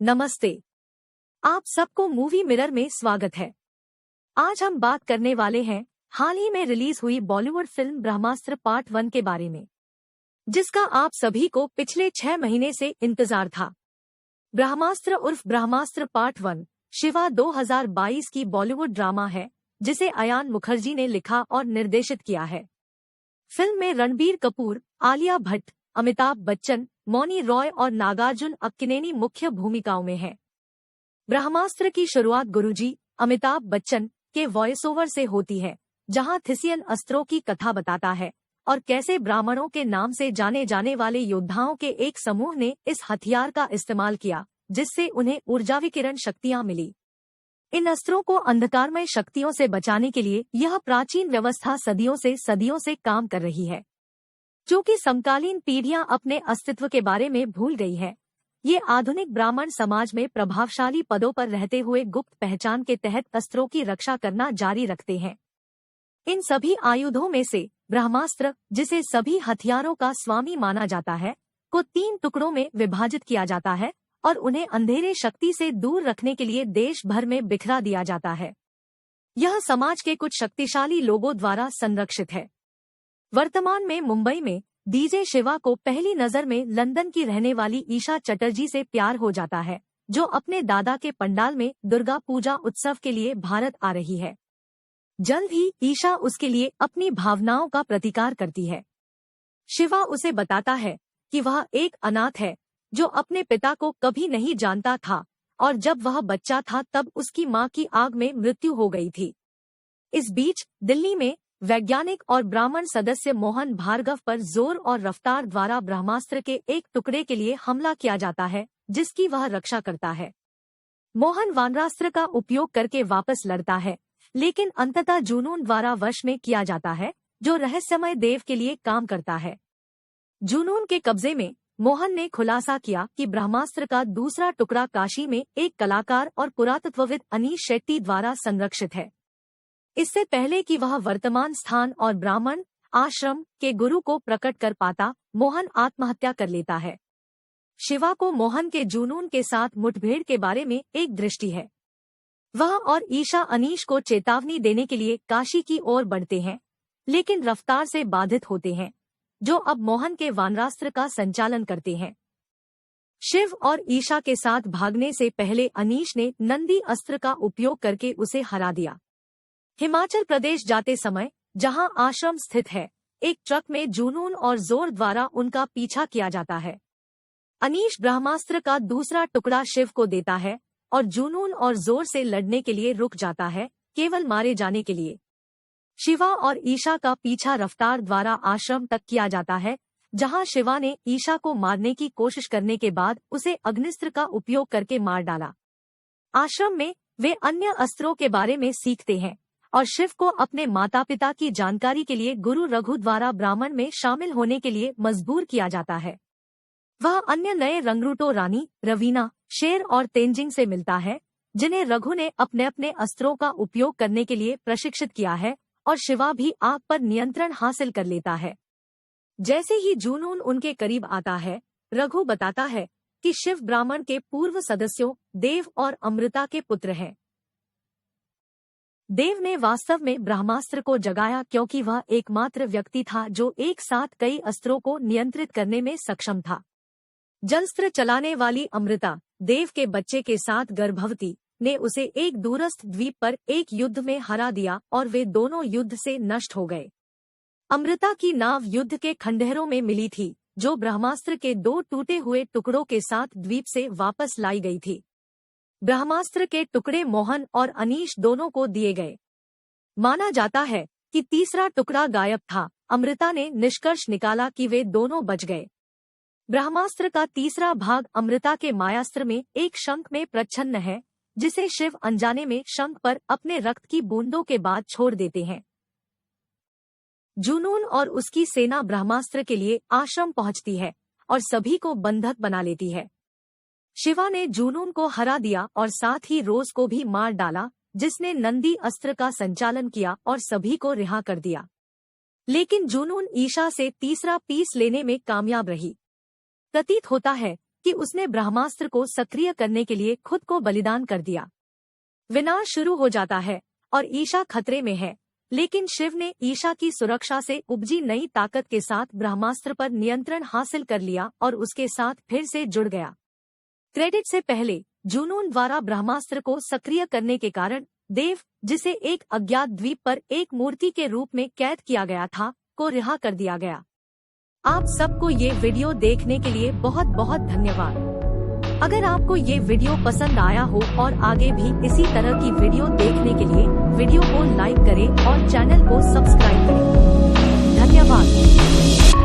नमस्ते। आप सबको मूवी मिरर में स्वागत है। आज हम बात करने वाले हैं हाल ही में रिलीज हुई बॉलीवुड फिल्म ब्रह्मास्त्र पार्ट 1 के बारे में, जिसका आप सभी को पिछले 6 महीने से इंतजार था। ब्रह्मास्त्र उर्फ ब्रह्मास्त्र पार्ट 1 शिवा 2022 की बॉलीवुड ड्रामा है, जिसे अयान मुखर्जी ने लिखा और निर्देशित किया है। फिल्म में रणबीर कपूर, आलिया भट्ट, अमिताभ बच्चन, मौनी रॉय और नागार्जुन अक्किनेनी मुख्य भूमिकाओं में हैं। ब्रह्मास्त्र की शुरुआत गुरुजी अमिताभ बच्चन के वॉइस ओवर से होती है, जहां थिसियन अस्त्रों की कथा बताता है और कैसे ब्राह्मणों के नाम से जाने जाने वाले योद्धाओं के एक समूह ने इस हथियार का इस्तेमाल किया, जिससे उन्हें ऊर्जाविकिरण शक्तियां मिली। इन अस्त्रों को अंधकारमय शक्तियों से बचाने के लिए यह प्राचीन व्यवस्था सदियों से काम कर रही है, जो कि समकालीन पीढ़ियां अपने अस्तित्व के बारे में भूल गई है। ये आधुनिक ब्राह्मण समाज में प्रभावशाली पदों पर रहते हुए गुप्त पहचान के तहत अस्त्रों की रक्षा करना जारी रखते हैं। इन सभी आयुधों में से ब्रह्मास्त्र, जिसे सभी हथियारों का स्वामी माना जाता है, को 3 टुकड़ों में विभाजित किया जाता है और उन्हें अंधेरे शक्ति से दूर रखने के लिए देश भर में बिखरा दिया जाता है। यह समाज के कुछ शक्तिशाली लोगों द्वारा संरक्षित है। वर्तमान में मुंबई में डीजे शिवा को पहली नजर में लंदन की रहने वाली ईशा चटर्जी से प्यार हो जाता है, जो अपने दादा के पंडाल में दुर्गा पूजा उत्सव के लिए भारत आ रही है। जल्द ही ईशा उसके लिए अपनी भावनाओं का प्रतिकार करती है। शिवा उसे बताता है कि वह एक अनाथ है, जो अपने पिता को कभी नहीं जानता था और जब वह बच्चा था तब उसकी मां की आग में मृत्यु हो गई थी। इस बीच दिल्ली में वैज्ञानिक और ब्राह्मण सदस्य मोहन भार्गव पर जोर और रफ्तार द्वारा ब्रह्मास्त्र के एक टुकड़े के लिए हमला किया जाता है, जिसकी वह रक्षा करता है। मोहन वानरास्त्र का उपयोग करके वापस लड़ता है, लेकिन अंततः जुनून द्वारा वश में किया जाता है, जो रहस्यमय देव के लिए काम करता है। जुनून के कब्जे में मोहन ने खुलासा किया कि ब्रह्मास्त्र का दूसरा टुकड़ा काशी में एक कलाकार और पुरातत्वविद अनीश शेट्टी द्वारा संरक्षित है। इससे पहले कि वह वर्तमान स्थान और ब्राह्मण आश्रम के गुरु को प्रकट कर पाता, मोहन आत्महत्या कर लेता है। शिवा को मोहन के जुनून के साथ मुठभेड़ के बारे में एक दृष्टि है। वह और ईशा अनीश को चेतावनी देने के लिए काशी की ओर बढ़ते हैं, लेकिन रफ्तार से बाधित होते हैं, जो अब मोहन के वानरास्त्र का संचालन करते हैं। शिव और ईशा के साथ भागने से पहले अनीश ने नंदी अस्त्र का उपयोग करके उसे हरा दिया। हिमाचल प्रदेश जाते समय, जहां आश्रम स्थित है, एक ट्रक में जुनून और जोर द्वारा उनका पीछा किया जाता है। अनीश ब्रह्मास्त्र का दूसरा टुकड़ा शिव को देता है और जुनून और जोर से लड़ने के लिए रुक जाता है, केवल मारे जाने के लिए। शिवा और ईशा का पीछा रफ्तार द्वारा आश्रम तक किया जाता है, जहां शिवा ने ईशा को मारने की कोशिश करने के बाद उसे अग्निस्त्र का उपयोग करके मार डाला। आश्रम में वे अन्य अस्त्रों के बारे में सीखते हैं और शिव को अपने माता पिता की जानकारी के लिए गुरु रघु द्वारा ब्राह्मण में शामिल होने के लिए मजबूर किया जाता है। वह अन्य नए रंगरूटों रानी, रवीना, शेर और तेंजिंग से मिलता है, जिन्हें रघु ने अपने अपने अस्त्रों का उपयोग करने के लिए प्रशिक्षित किया है, और शिवा भी आग पर नियंत्रण हासिल कर लेता है। जैसे ही जुनून उनके करीब आता है, रघु बताता है कि शिव ब्राह्मण के पूर्व सदस्यों देव और अमृता के पुत्र हैं। देव ने वास्तव में ब्रह्मास्त्र को जगाया क्योंकि वह एकमात्र व्यक्ति था जो एक साथ कई अस्त्रों को नियंत्रित करने में सक्षम था। जलस्त्र चलाने वाली अमृता, देव के बच्चे के साथ गर्भवती, ने उसे एक दूरस्थ द्वीप पर एक युद्ध में हरा दिया और वे दोनों युद्ध से नष्ट हो गए। अमृता की नाव युद्ध के खंडहरों में मिली थी, जो ब्रह्मास्त्र के 2 टूटे हुए टुकड़ों के साथ द्वीप से वापस लाई गई थी। ब्रह्मास्त्र के टुकड़े मोहन और अनीश दोनों को दिए गए। माना जाता है कि तीसरा टुकड़ा गायब था। अमृता ने निष्कर्ष निकाला कि वे दोनों बच गए। ब्रह्मास्त्र का तीसरा भाग अमृता के मायास्त्र में एक शंख में प्रच्छन्न है, जिसे शिव अनजाने में शंख पर अपने रक्त की बूंदों के बाद छोड़ देते हैं। जुनून और उसकी सेना ब्रह्मास्त्र के लिए आश्रम पहुंचती है और सभी को बंधक बना लेती है। शिवा ने जुनून को हरा दिया और साथ ही रोज को भी मार डाला, जिसने नंदी अस्त्र का संचालन किया और सभी को रिहा कर दिया। लेकिन जुनून ईशा से तीसरा पीस लेने में कामयाब रही। प्रतीत होता है कि उसने ब्रह्मास्त्र को सक्रिय करने के लिए खुद को बलिदान कर दिया। विनाश शुरू हो जाता है और ईशा खतरे में है, लेकिन शिव ने ईशा की सुरक्षा से उपजी नई ताकत के साथ ब्रह्मास्त्र पर नियंत्रण हासिल कर लिया और उसके साथ फिर से जुड़ गया। क्रेडिट से पहले जुनून द्वारा ब्रह्मास्त्र को सक्रिय करने के कारण देव, जिसे एक अज्ञात द्वीप पर एक मूर्ति के रूप में कैद किया गया था, को रिहा कर दिया गया। आप सबको ये वीडियो देखने के लिए बहुत बहुत धन्यवाद। अगर आपको ये वीडियो पसंद आया हो और आगे भी इसी तरह की वीडियो देखने के लिए वीडियो को लाइक करें और चैनल को सब्सक्राइब करें। धन्यवाद।